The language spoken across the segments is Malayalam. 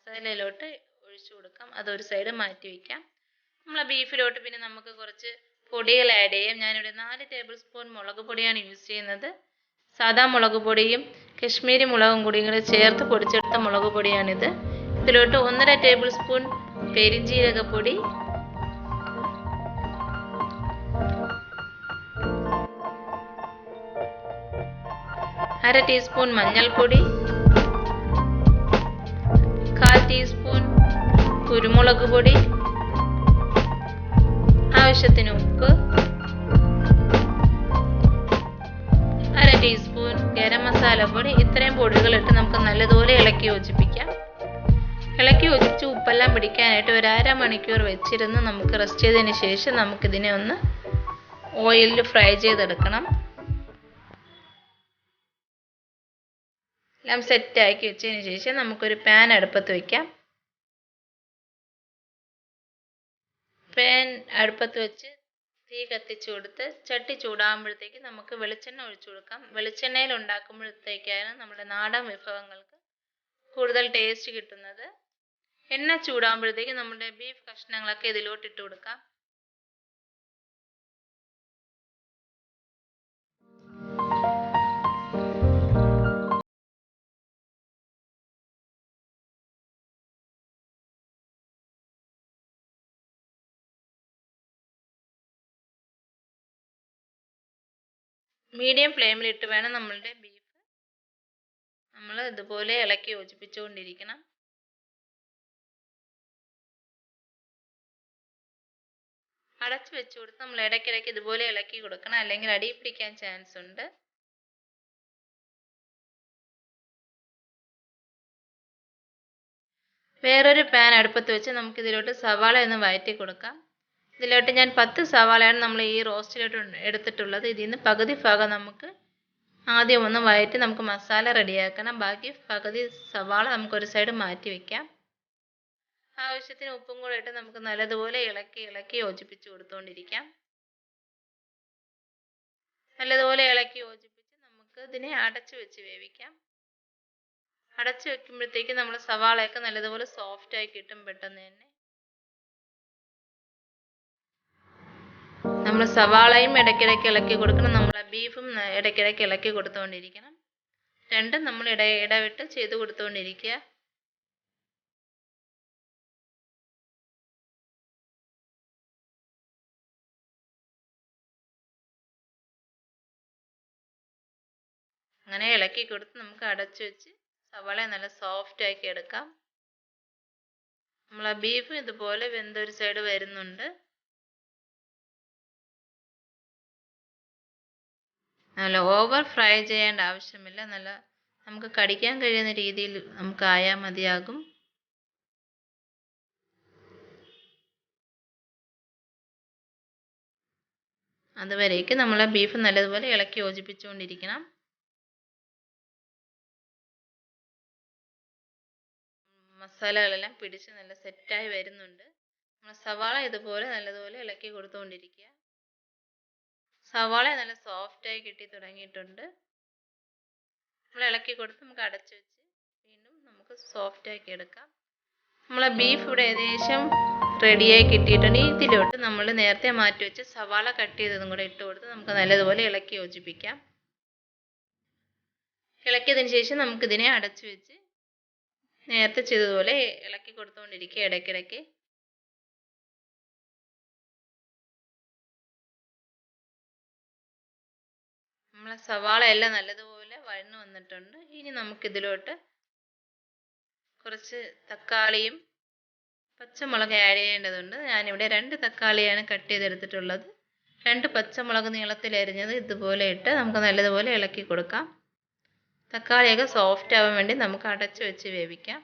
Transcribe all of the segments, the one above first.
മസാലയിലോട്ട് ഒഴിച്ചു കൊടുക്കാം. അതൊരു സൈഡ് മാറ്റി വയ്ക്കാം. നമ്മളെ ബീഫിലോട്ട് പിന്നെ നമുക്ക് കുറച്ച് പൊടികൾ ആഡ് ചെയ്യാം. ഞാനിവിടെ 4 ടേബിൾ സ്പൂൺ മുളക് പൊടിയാണ് യൂസ് ചെയ്യുന്നത്. സാദാ മുളക് പൊടിയും കശ്മീരി മുളകും കൂടി ചേർത്ത് പൊടിച്ചെടുത്ത മുളക് പൊടിയാണിത്. ഇതിലോട്ട് 1.5 ടേബിൾ സ്പൂൺ പെരിഞ്ജീരകപ്പൊടി, 1/2 ടീസ്പൂൺ മഞ്ഞൾപ്പൊടി, 1/4 ടീസ്പൂൺ കുരുമുളക് പൊടി, ആവശ്യത്തിന് ഉപ്പ്, 1/2 ടീസ്പൂൺ ഗരം മസാല പൊടി. ഇത്രയും പൊടികളിട്ട് നമുക്ക് നല്ലതുപോലെ ഇളക്കി യോജിപ്പിക്കാം. ഇളക്കി യോജിച്ച് ഉപ്പെല്ലാം പിടിക്കാനായിട്ട് ഒരു 1/2 മണിക്കൂർ വെച്ചിരുന്ന് നമുക്ക് റെസ്റ്റ് ചെയ്തതിന് ശേഷം നമുക്കിതിനെ ഒന്ന് ഓയിലിൽ ഫ്രൈ ചെയ്തെടുക്കണം. എല്ലാം സെറ്റാക്കി വെച്ചതിന് ശേഷം നമുക്കൊരു പാൻ അടുപ്പത്ത് വയ്ക്കാം. പാൻ അടുപ്പത്ത് വെച്ച് തീ കത്തിച്ചു കൊടുത്ത് ചട്ടി ചൂടാകുമ്പോഴത്തേക്ക് നമുക്ക് വെളിച്ചെണ്ണ ഒഴിച്ചു കൊടുക്കാം. വെളിച്ചെണ്ണയിൽ ഉണ്ടാക്കുമ്പോഴത്തേക്കാണ് നമ്മുടെ നാടൻ വിഭവങ്ങൾക്ക് കൂടുതൽ ടേസ്റ്റ് കിട്ടുന്നത്. എണ്ണ ചൂടാകുമ്പോഴത്തേക്ക് നമ്മുടെ ബീഫ് കഷ്ണങ്ങളൊക്കെ ഇതിലോട്ട് ഇട്ട് കൊടുക്കാം. മീഡിയം ഫ്ലെയിമിലിട്ട് വേണം നമ്മളുടെ ബീഫ് നമ്മൾ ഇതുപോലെ ഇളക്കി യോജിപ്പിച്ചുകൊണ്ടിരിക്കണം. അടച്ചു വെച്ച് കൊടുത്ത് നമ്മൾ ഇടയ്ക്കിടയ്ക്ക് ഇതുപോലെ ഇളക്കി കൊടുക്കണം, അല്ലെങ്കിൽ അടി പിടിക്കാൻ ചാൻസ് ഉണ്ട്. വേറൊരു പാൻ അടുപ്പത്ത് വെച്ച് നമുക്ക് ഇതിലോട്ട് സവാള ഒന്ന് വഴറ്റി കൊടുക്കാം. ഇതിലോട്ട് ഞാൻ 10 സവാളയാണ് നമ്മൾ ഈ റോസ്റ്റിലോട്ട് എടുത്തിട്ടുള്ളത്. ഇതിൽ നിന്ന് പകുതി ഭാഗം നമുക്ക് ആദ്യം ഒന്ന് വഴറ്റി നമുക്ക് മസാല റെഡിയാക്കണം. ബാക്കി പകുതി സവാള നമുക്കൊരു സൈഡ് മാറ്റി വയ്ക്കാം. ആവശ്യത്തിന് ഉപ്പും കൂടെ ഇട്ട് നമുക്ക് നല്ലതുപോലെ ഇളക്കി യോജിപ്പിച്ച് കൊടുത്തുകൊണ്ടിരിക്കാം. നല്ലതുപോലെ ഇളക്കി യോജിപ്പിച്ച് നമുക്ക് ഇതിനെ അടച്ചു വെച്ച് വേവിക്കാം. അടച്ചു വെക്കുമ്പോഴത്തേക്ക് നമ്മൾ സവാളയൊക്കെ നല്ലതുപോലെ സോഫ്റ്റ് ആയി കിട്ടും പെട്ടെന്ന് തന്നെ. നമ്മൾ സവാളയും ഇടയ്ക്കിടയ്ക്ക് ഇളക്കി കൊടുക്കണം, നമ്മളെ ബീഫും ഇടയ്ക്കിടയ്ക്ക് ഇളക്കി കൊടുത്തുകൊണ്ടിരിക്കണം. രണ്ടും നമ്മൾ ഇടവിട്ട് ചെയ്ത് കൊടുത്തുകൊണ്ടിരിക്കുക. അങ്ങനെ ഇളക്കി കൊടുത്ത് നമുക്ക് അടച്ചു വെച്ച് സവാള നല്ല സോഫ്റ്റ് ആക്കി എടുക്കാം. നമ്മളെ ബീഫ് ഇതുപോലെ വെന്തൊരു സൈഡ് വരുന്നുണ്ട്. നല്ല ഓവർ ഫ്രൈ ചെയ്യേണ്ട ആവശ്യമില്ല. നല്ല നമുക്ക് കടിക്കാൻ കഴിയുന്ന രീതിയിൽ നമുക്ക് ആയാൽ മതിയാകും. അതുവരേക്ക് നമ്മളെ ബീഫ് നല്ലതുപോലെ ഇളക്കി യോജിപ്പിച്ചുകൊണ്ടിരിക്കണം. മസാലകളെല്ലാം പിടിച്ച് നല്ല സെറ്റായി വരുന്നുണ്ട്. നമ്മൾ സവാള ഇതുപോലെ നല്ലതുപോലെ ഇളക്കി കൊടുത്തുകൊണ്ടിരിക്കുക. സവാള നല്ല സോഫ്റ്റായി കിട്ടി തുടങ്ങിയിട്ടുണ്ട്. നമ്മൾ ഇളക്കി കൊടുത്ത് നമുക്ക് അടച്ചു വെച്ച് വീണ്ടും നമുക്ക് സോഫ്റ്റാക്കി എടുക്കാം. നമ്മളെ ബീഫ് ഇവിടെ ഏകദേശം റെഡിയായി കിട്ടിയിട്ടുണ്ട്. ഇതിലോട്ട് നമ്മൾ നേരത്തെ മാറ്റി വെച്ച് സവാള കട്ട് ചെയ്തതും കൂടെ ഇട്ട് കൊടുത്ത് നമുക്ക് നല്ലതുപോലെ ഇളക്കി യോജിപ്പിക്കാം. ഇളക്കിയതിന് ശേഷം നമുക്കിതിനെ അടച്ചു വെച്ച് നേരത്തെ ചെയ്തതുപോലെ ഇളക്കി കൊടുത്തുകൊണ്ടിരിക്കുക ഇടയ്ക്കിടയ്ക്ക്. നമ്മളെ സവാള എല്ലാം നല്ലതുപോലെ വഴന്നു വന്നിട്ടുണ്ട്. ഇനി നമുക്കിതിലോട്ട് കുറച്ച് തക്കാളിയും പച്ചമുളക് ആഡ് ചെയ്യേണ്ടതുണ്ട്. ഞാനിവിടെ 2 തക്കാളിയാണ് കട്ട് ചെയ്തെടുത്തിട്ടുള്ളത്. 2 പച്ചമുളക് നീളത്തിൽ അരിഞ്ഞത് ഇതുപോലെ ഇട്ട് നമുക്ക് നല്ലതുപോലെ ഇളക്കി കൊടുക്കാം. തക്കാളിയൊക്കെ സോഫ്റ്റ് ആവാൻ വേണ്ടി നമുക്ക് അടച്ചു വെച്ച് വേവിക്കാം.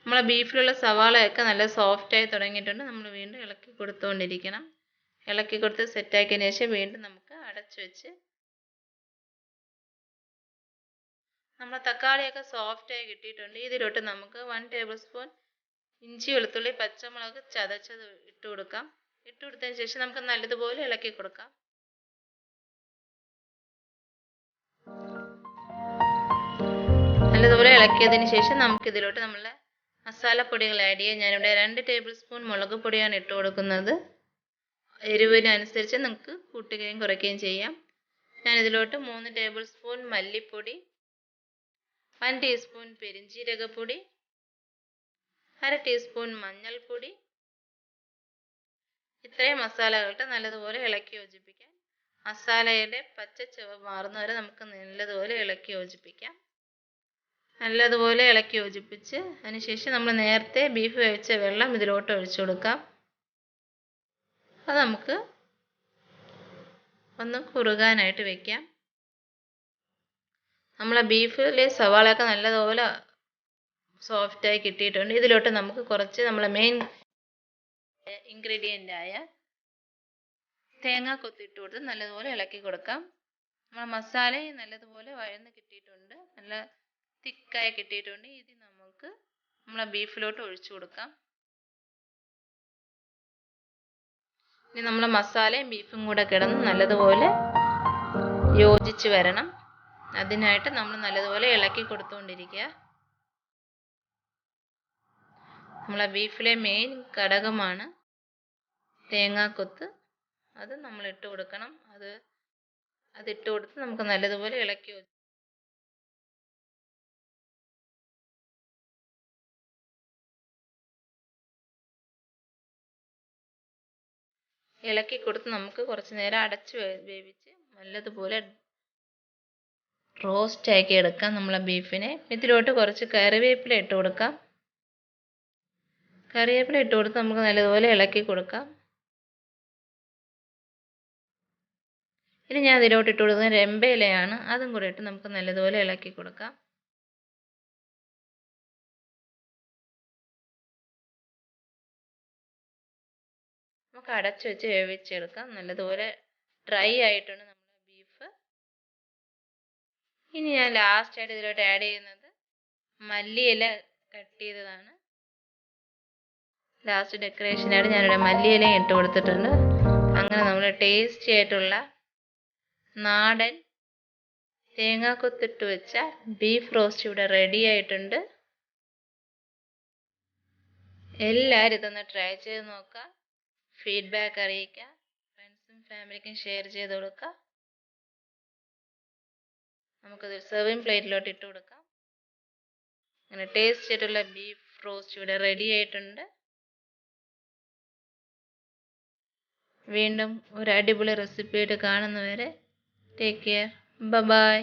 നമ്മളെ ബീഫിലുള്ള സവാളയൊക്കെ നല്ല സോഫ്റ്റായി തുടങ്ങിയിട്ടുണ്ട്. നമ്മൾ വീണ്ടും ഇളക്കി കൊടുത്തുകൊണ്ടിരിക്കണം. ഇളക്കി കൊടുത്ത് സെറ്റാക്കിയതിന് ശേഷം വീണ്ടും നമുക്ക് അടച്ചു വെച്ച് നമ്മളെ തക്കാളിയൊക്കെ സോഫ്റ്റായി കിട്ടിയിട്ടുണ്ട്. ഇതിലോട്ട് നമുക്ക് 1 ടേബിൾ സ്പൂൺ ഇഞ്ചി വെളുത്തുള്ളി പച്ചമുളക് ചതച്ചത് ഇട്ട് കൊടുക്കാം. ഇട്ട് കൊടുത്തതിന് ശേഷം നമുക്ക് നല്ലതുപോലെ ഇളക്കി കൊടുക്കാം. നല്ലതുപോലെ ഇളക്കിയതിന് ശേഷം നമുക്കിതിലോട്ട് നമ്മളെ മസാലപ്പൊടികൾ ആഡ് ചെയ്യാം. ഞാനിവിടെ 2 ടേബിൾ സ്പൂൺ മുളക് പൊടിയാണ് ഇട്ട് കൊടുക്കുന്നത്. എരിവിനനുസരിച്ച് നിങ്ങൾക്ക് കൂട്ടുകയും കുറയ്ക്കുകയും ചെയ്യാം. ഞാനിതിലോട്ട് 3 ടേബിൾ സ്പൂൺ മല്ലിപ്പൊടി, 1 ടീസ്പൂൺ പെരിഞ്ജീരകപ്പൊടി, 1/2 ടീസ്പൂൺ മഞ്ഞൾപ്പൊടി, ഇത്രയും മസാലകളിട്ട് നല്ലതുപോലെ ഇളക്കി യോജിപ്പിക്കാം. മസാലയുടെ പച്ച ചുവ മാറുന്നവരെ നമുക്ക് നല്ലതുപോലെ ഇളക്കി യോജിപ്പിക്കാം. നല്ലതുപോലെ ഇളക്കി യോജിപ്പിച്ച് അതിനുശേഷം നമ്മൾ നേരത്തെ ബീഫ് വേവിച്ച വെള്ളം ഇതിലോട്ട് ഒഴിച്ചു കൊടുക്കാം. അത് നമുക്ക് ഒന്ന് കുറുകാനായിട്ട് വെക്കാം. നമ്മളെ ബീഫിലെ സവാളയൊക്കെ നല്ലതുപോലെ സോഫ്റ്റായി കിട്ടിയിട്ടുണ്ട്. ഇതിലോട്ട് നമുക്ക് കുറച്ച് നമ്മളെ മെയിൻ ഇൻഗ്രീഡിയൻ്റ് ആയ തേങ്ങ കൊത്തിട്ട് കൊടുത്ത് നല്ലതുപോലെ ഇളക്കി കൊടുക്കാം. നമ്മളെ മസാല നല്ലതുപോലെ വഴന്ന് കിട്ടിയിട്ടുണ്ട്, നല്ല തിക്കായി കിട്ടിയിട്ടുണ്ട്. ഇത് നമുക്ക് നമ്മളെ ബീഫിലോട്ട് ഒഴിച്ചു കൊടുക്കാം. ഇനി നമ്മളെ മസാലയും ബീഫും കൂടെ കിടന്ന് നല്ലതുപോലെ യോജിച്ച് വരണം. അതിനായിട്ട് നമ്മൾ നല്ലതുപോലെ ഇളക്കി കൊടുത്തുകൊണ്ടിരിക്കുക. നമ്മളെ ബീഫിലെ മെയിൻ ഘടകമാണ് തേങ്ങാക്കൊത്ത്. അത് നമ്മൾ ഇട്ട് കൊടുക്കണം. അതിട്ട് കൊടുത്ത് നമുക്ക് നല്ലതുപോലെ ഇളക്കി കൊടുത്ത് നമുക്ക് കുറച്ച് നേരം അടച്ച് വേവിച്ച് നല്ലതുപോലെ റോസ്റ്റ് ആക്കി എടുക്കാം നമ്മളെ ബീഫിനെ. ഇതിലോട്ട് കുറച്ച് കറിവേപ്പില ഇട്ട് കൊടുക്കാം. കറിവേപ്പില ഇട്ട് കൊടുത്ത് നമുക്ക് നല്ലതുപോലെ ഇളക്കി കൊടുക്കാം. ഇനി ഞാൻ ഇതിലോട്ട് ഇട്ട് കൊടുക്കുന്നത് രമ്പയിലയാണ്. അതും കൂടെ ഇട്ട് നമുക്ക് നല്ലതുപോലെ ഇളക്കി കൊടുക്കാം. നമുക്ക് അടച്ചു വെച്ച് വേവിച്ചെടുക്കാം. നല്ലതുപോലെ ഡ്രൈ ആയിട്ടുണ്ട് നമ്മുടെ ബീഫ്. ഇനി ഞാൻ ലാസ്റ്റായിട്ട് ഇതിലോട്ട് ആഡ് ചെയ്യുന്നത് മല്ലിയില കട്ട് ചെയ്തതാണ്. ലാസ്റ്റ് ഡെക്കറേഷനായിട്ട് ഞാനിവിടെ മല്ലിയില ഇട്ട് കൊടുത്തിട്ടുണ്ട്. അങ്ങനെ നമ്മൾ ടേസ്റ്റി ആയിട്ടുള്ള നാടൻ തേങ്ങാക്കൊത്തിട്ട് വെച്ച ബീഫ് റോസ്റ്റ് ഇവിടെ റെഡി ആയിട്ടുണ്ട്. എല്ലാവരും ഇതൊന്ന് ട്രൈ ചെയ്ത് നോക്കുക. ഫീഡ്ബാക്ക് അറിയിക്കുക. ഫ്രണ്ട്സും ഫാമിലിക്കും ഷെയർ ചെയ്ത് കൊടുക്കുക. നമുക്കത് സെർവിങ് പ്ലേറ്റിലോട്ട് ഇട്ട് കൊടുക്കാം. അങ്ങനെ ടേസ്റ്റ് ആയിട്ടുള്ള ബീഫ് റോസ്റ്റ് ഇവിടെ റെഡി ആയിട്ടുണ്ട്. വീണ്ടും ഒരു അടിപൊളി റെസിപ്പിയായിട്ട് കാണുന്നവരെ ടേക്ക് കെയർ. ബൈ.